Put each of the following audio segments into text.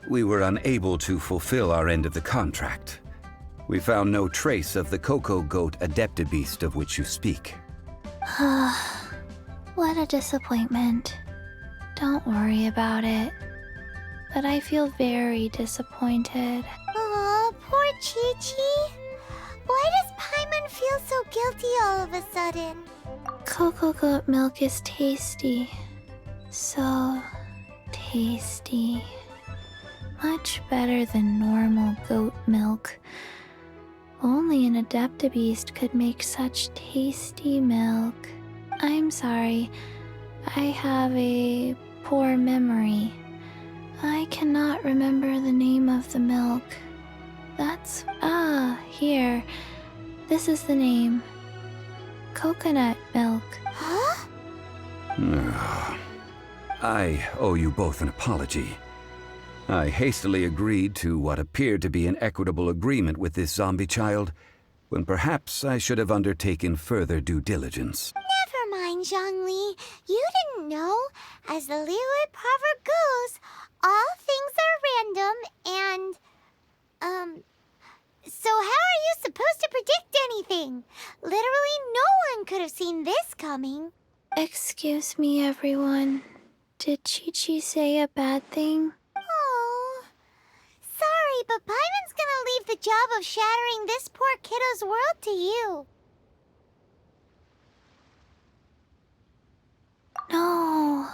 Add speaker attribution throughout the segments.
Speaker 1: we were unable to fulfill our end of the contract. We found no trace of the cocoa goat adeptabeast of which you speak.
Speaker 2: What a disappointment. Don't worry about it. But I feel very disappointed.
Speaker 3: Aw, poor Qiqi. Why does Paimon feel so guilty all of a sudden?
Speaker 2: Cocoa goat milk is tasty. So tasty. Much better than normal goat milk. Only an adeptabeast could make such tasty milk. I'm sorry. I have a poor memory. I cannot remember the name of the milk. Here. This is the name. Coconut milk.
Speaker 3: Huh?
Speaker 1: I owe you both an apology. I hastily agreed to what appeared to be an equitable agreement with this zombie child, when perhaps I should have undertaken further due diligence.
Speaker 3: Never mind, Zhongli. You didn't know. As the Liyue proverb goes, all things are random and, so how are you supposed to predict anything? Literally no one could have seen this coming.
Speaker 2: Excuse me, everyone. Did Qiqi say a bad thing?
Speaker 3: Oh, sorry, but Paimon's gonna leave the job of shattering this poor kiddo's world to you.
Speaker 2: No.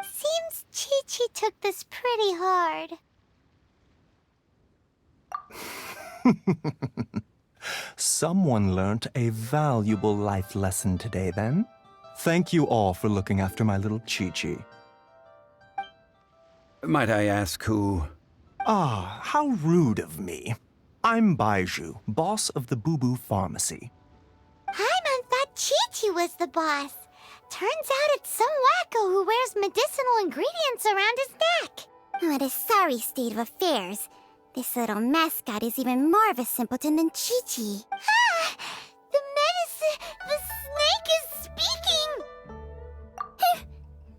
Speaker 3: Seems Qiqi took this pretty hard.
Speaker 4: Someone learnt a valuable life lesson today, then. Thank you all for looking after my little Qiqi.
Speaker 1: Might I ask who?
Speaker 4: Ah, how rude of me. I'm Baizhu, boss of the Boo Boo Pharmacy.
Speaker 3: Paimon thought Qiqi was the boss. Turns out it's some wacko who wears medicinal ingredients around his neck. What a sorry state of affairs. This little mascot is even more of a simpleton than Qiqi. Ah! The snake is speaking!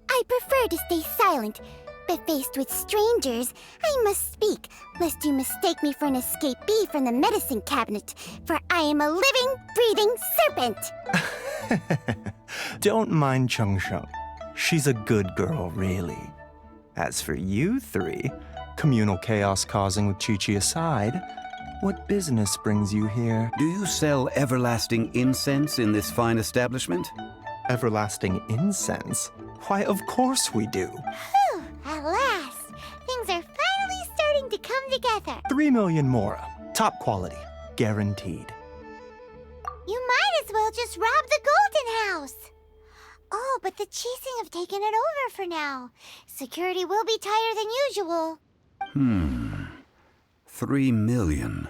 Speaker 3: I prefer to stay silent, but faced with strangers, I must speak, lest you mistake me for an escapee from the medicine cabinet, for I am a living, breathing serpent!
Speaker 4: Don't mind Chung Sheng. She's a good girl, really. As for you three, communal chaos causing with Qiqi aside, what business brings you here?
Speaker 1: Do you sell everlasting incense in this fine establishment?
Speaker 4: Everlasting incense? Why, of course we do.
Speaker 3: Whew, at last, things are finally starting to come together.
Speaker 4: 3 million mora. Top quality. Guaranteed.
Speaker 3: You might as well just rob the Golden House. Oh, but the Qixing have taken it over for now. Security will be tighter than usual.
Speaker 1: 3 million.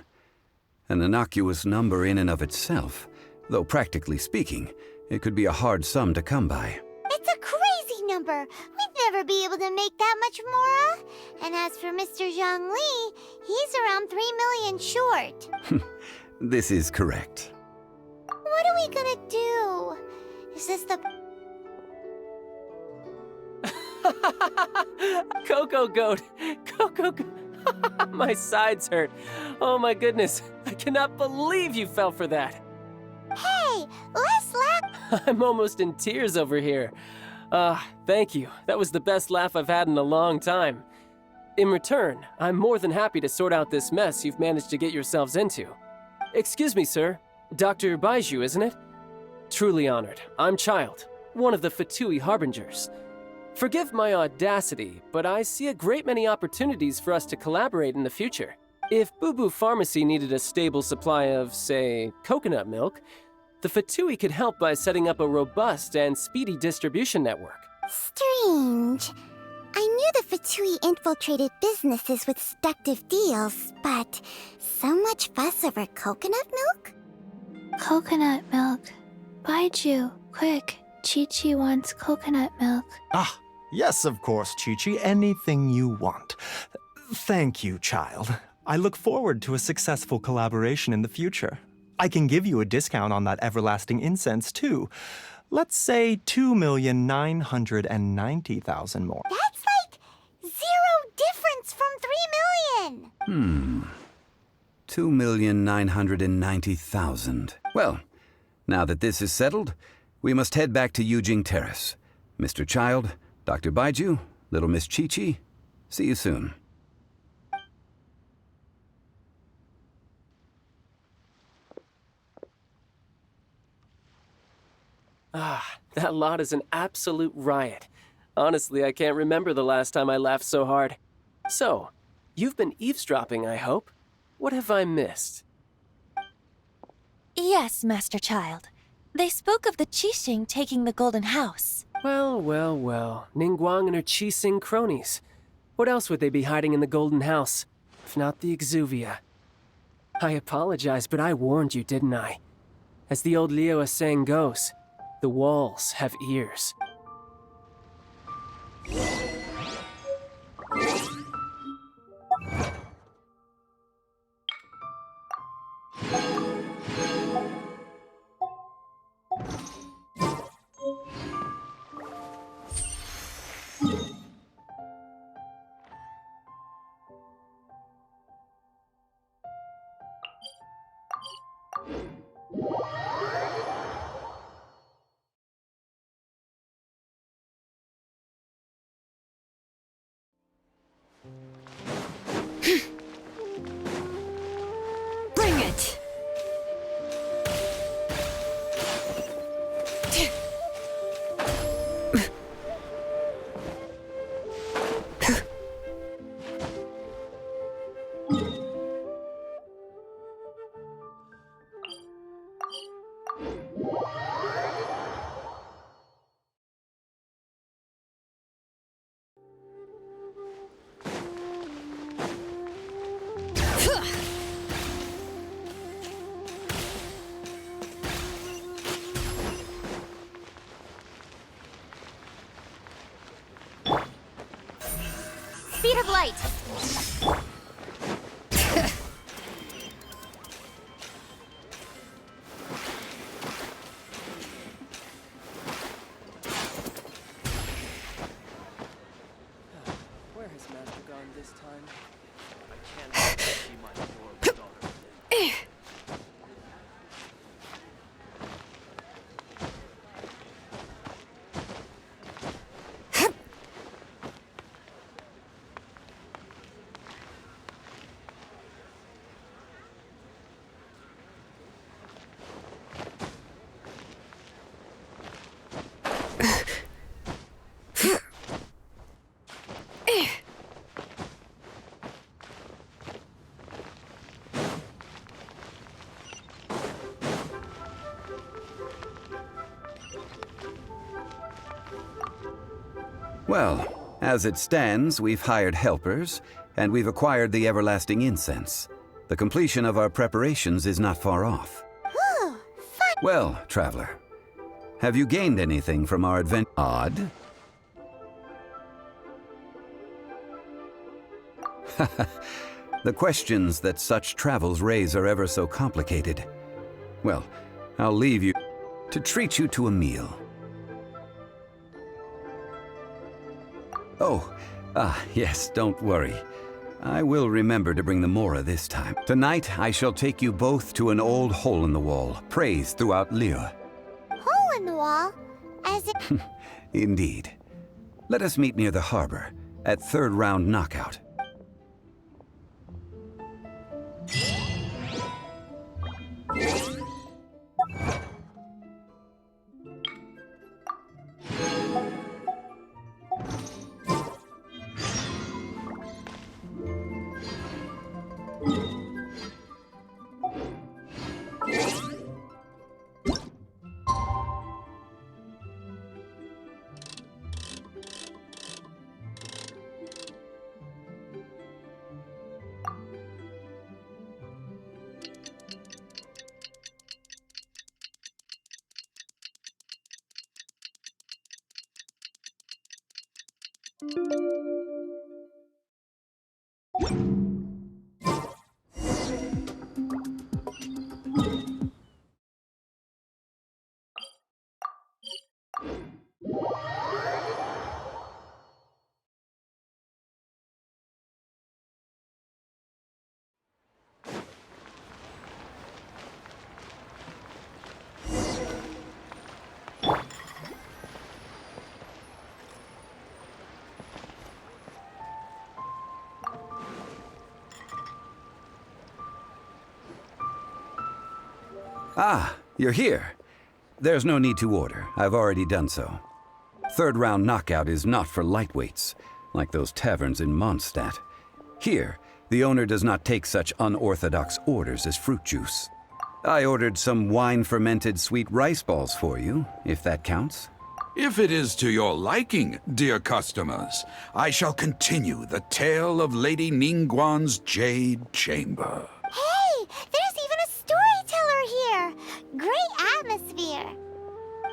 Speaker 1: An innocuous number in and of itself, though practically speaking, it could be a hard sum to come by.
Speaker 3: It's a crazy number. We'd never be able to make that much mora. And as for Mr. Zhongli, he's around 3 million short.
Speaker 1: This is correct.
Speaker 3: What are we gonna do? Is this the...
Speaker 5: Cocoa goat! Cocoa goat! My sides hurt. Oh my goodness. I cannot believe you fell for that.
Speaker 3: Hey, let's laugh.
Speaker 5: I'm almost in tears over here. Thank you. That was the best laugh I've had in a long time. In return, I'm more than happy to sort out this mess you've managed to get yourselves into. Excuse me, sir. Dr. Baizhu, isn't it? Truly honored. I'm Child, one of the Fatui Harbingers. Forgive my audacity, but I see a great many opportunities for us to collaborate in the future. If Boo Boo Pharmacy needed a stable supply of, say, coconut milk, the Fatui could help by setting up a robust and speedy distribution network.
Speaker 3: Strange. I knew the Fatui infiltrated businesses with seductive deals, but so much fuss over coconut milk?
Speaker 2: Coconut milk. Baizhu, quick. Qiqi wants coconut milk.
Speaker 4: Ah, yes, of course, Qiqi. Anything you want. Thank you, child. I look forward to a successful collaboration in the future. I can give you a discount on that everlasting incense, too. Let's say 2,990,000 more.
Speaker 3: That's like 0 difference from 3 million.
Speaker 1: 2,990,000. Well, now that this is settled, we must head back to Yujing Terrace. Mr. Child, Dr. Baizhu, little Miss Qiqi, see you soon.
Speaker 5: Ah, that lot is an absolute riot. Honestly, I can't remember the last time I laughed so hard. So, you've been eavesdropping, I hope? What have I missed?
Speaker 6: Yes, Master Child. They spoke of the Qixing taking the Golden House.
Speaker 5: Well, well, well. Ninguangg and her Qixing cronies. What else would they be hiding in the Golden House, if not the Exuvia? I apologize, but I warned you, didn't I? As the old Liyue saying goes, the walls have ears.
Speaker 6: Bring it!
Speaker 3: Speed of light!
Speaker 5: Where has Master gone this time? I can't see my adorable daughter.
Speaker 1: Well, as it stands, we've hired helpers, and we've acquired the everlasting incense. The completion of our preparations is not far off.
Speaker 3: Ooh, fun!
Speaker 1: Well, traveler, have you gained anything from our adventure? Odd? The questions that such travels raise are ever so complicated. Well, I'll leave you to treat you to a meal. Oh, yes, don't worry. I will remember to bring the Mora this time. Tonight, I shall take you both to an old hole in the wall, praised throughout Liyue.
Speaker 3: Hole in the wall? As in...
Speaker 1: Indeed. Let us meet near the harbor, at third round knockout. Ah, you're here. There's no need to order. I've already done so. Third round knockout is not for lightweights, like those taverns in Mondstadt. Here, the owner does not take such unorthodox orders as fruit juice. I ordered some wine-fermented sweet rice balls for you, if that counts.
Speaker 7: If it is to your liking, dear customers, I shall continue the tale of Lady Ninguang's Jade Chamber.
Speaker 3: Hey, there's even a storyteller here! Great atmosphere!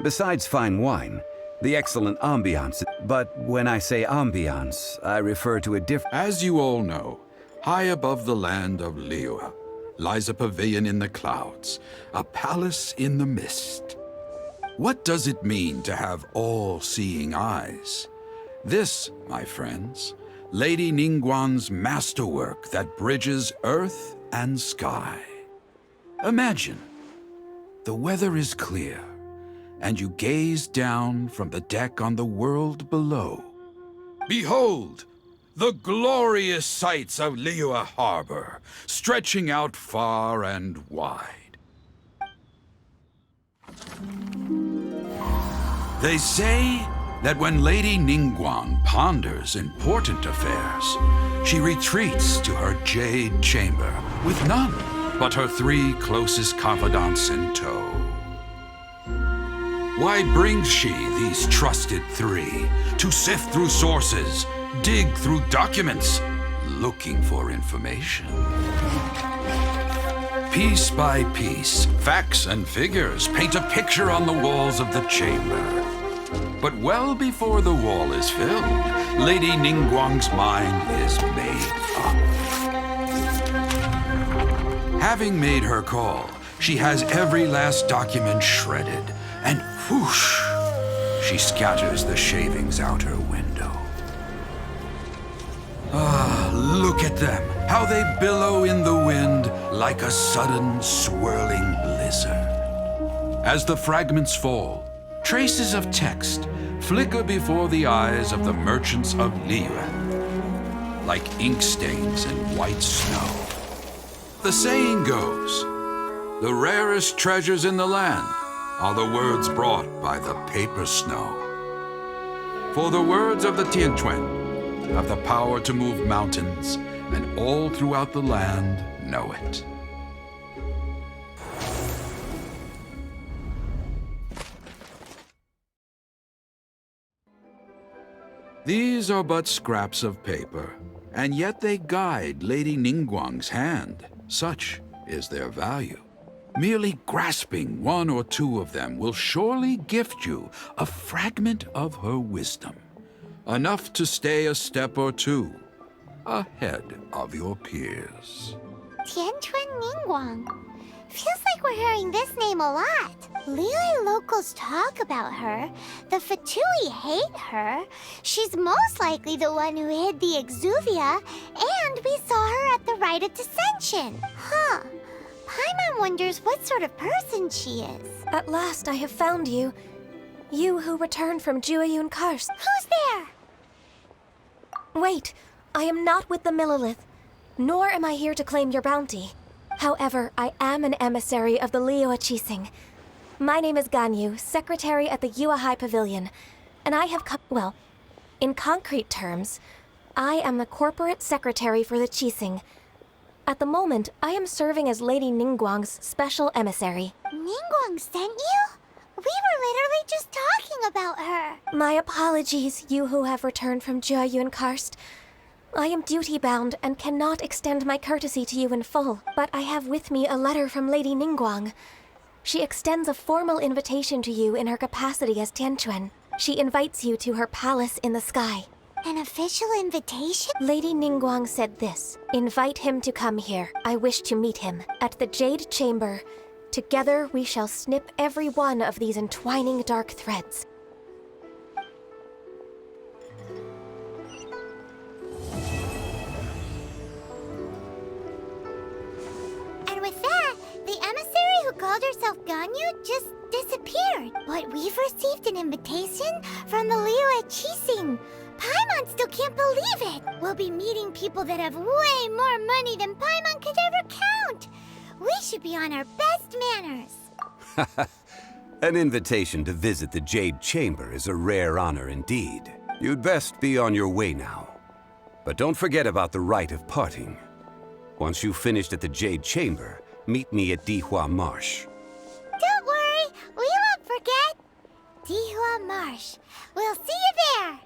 Speaker 1: Besides fine wine, the excellent ambiance, but when I say ambiance, I refer to a different...
Speaker 7: As you all know, high above the land of Liyue lies a pavilion in the clouds, a palace in the mist. What does it mean to have all-seeing eyes? This, my friends, Lady Ninguang's masterwork that bridges earth and sky. Imagine, the weather is clear, and you gaze down from the deck on the world below. Behold, the glorious sights of Liyue Harbor, stretching out far and wide. They say that when Lady Ninguangg ponders important affairs, she retreats to her Jade Chamber with none but her 3 closest confidants in tow. Why brings she these trusted 3 to sift through sources, dig through documents, looking for information? Piece by piece, facts and figures paint a picture on the walls of the chamber. But well before the wall is filled, Lady Ninguang's mind is made up. Having made her call, she has every last document shredded, and whoosh, she scatters the shavings out her window. Ah, look at them, how they billow in the wind like a sudden swirling blizzard. As the fragments fall, traces of text flicker before the eyes of the merchants of Liyue, like ink stains in white snow. The saying goes, the rarest treasures in the land are the words brought by the paper snow. For the words of the Tianquan have the power to move mountains, and all throughout the land know it. These are but scraps of paper, and yet they guide Lady Ninguang's hand. Such is their value. Merely grasping 1 or 2 of them will surely gift you a fragment of her wisdom, enough to stay a step or 2 ahead of your peers.
Speaker 3: Tianquan Ninguangg. Feels like we're hearing this name a lot. Liyue locals talk about her. The Fatui hate her. She's most likely the one who hid the Exuvia, and we saw her at the Rite of Dissension. Huh. Paimon wonders what sort of person she is.
Speaker 6: At last I have found you. You who returned from Jueyun Karst.
Speaker 3: Who's there?
Speaker 6: Wait, I am not with the Millelith, nor am I here to claim your bounty. However, I am an emissary of the Liyue Qixing. My name is Ganyu, secretary at the Yue High Pavilion, and I have well, in concrete terms, I am the corporate secretary for the Qixing. At the moment, I am serving as Lady Ninguang's special emissary.
Speaker 3: Ninguangg sent you? We were literally just talking about her.
Speaker 6: My apologies, you who have returned from Jueyun Karst. I am duty-bound and cannot extend my courtesy to you in full, but I have with me a letter from Lady Ninguangg. She extends a formal invitation to you in her capacity as Tianquan. She invites you to her palace in the sky.
Speaker 3: An official invitation?
Speaker 6: Lady Ninguangg said this. Invite him to come here. I wish to meet him. At the Jade Chamber. Together we shall snip every one of these entwining dark threads.
Speaker 3: And with that, the emissary who called herself Ganyu just disappeared. But we've received an invitation from the Liyue Qixing. Paimon still can't believe it. We'll be meeting people that have way more money than Paimon could ever count. We should be on our best manners.
Speaker 1: An invitation to visit the Jade Chamber is a rare honor indeed. You'd best be on your way now. But don't forget about the rite of parting. Once you've finished at the Jade Chamber, meet me at Dihua Marsh.
Speaker 3: Don't worry, we won't forget. Dihua Marsh. We'll see you there.